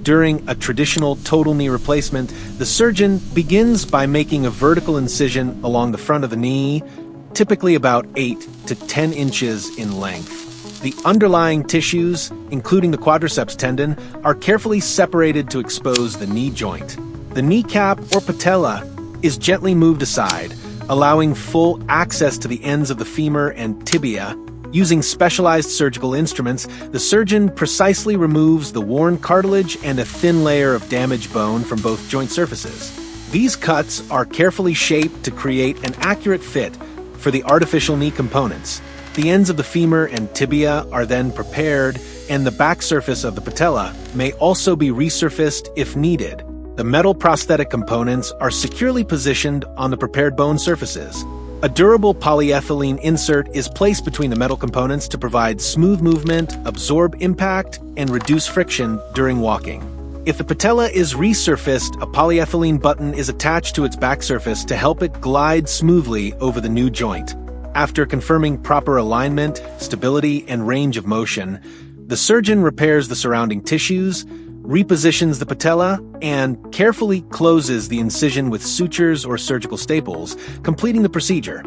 During a traditional total knee replacement, the surgeon begins by making a vertical incision along the front of the knee, typically about 8 to 10 inches in length. The underlying tissues, including the quadriceps tendon, are carefully separated to expose the knee joint. The kneecap or patella is gently moved aside, allowing full access to the ends of the femur and tibia. Using specialized surgical instruments, the surgeon precisely removes the worn cartilage and a thin layer of damaged bone from both joint surfaces. These cuts are carefully shaped to create an accurate fit for the artificial knee components. The ends of the femur and tibia are then prepared, and the back surface of the patella may also be resurfaced if needed. The metal prosthetic components are securely positioned on the prepared bone surfaces. A durable polyethylene insert is placed between the metal components to provide smooth movement, absorb impact, and reduce friction during walking. If the patella is resurfaced, a polyethylene button is attached to its back surface to help it glide smoothly over the new joint. After confirming proper alignment, stability, and range of motion, the surgeon repairs the surrounding tissues, repositions the patella, and carefully closes the incision with sutures or surgical staples, completing the procedure.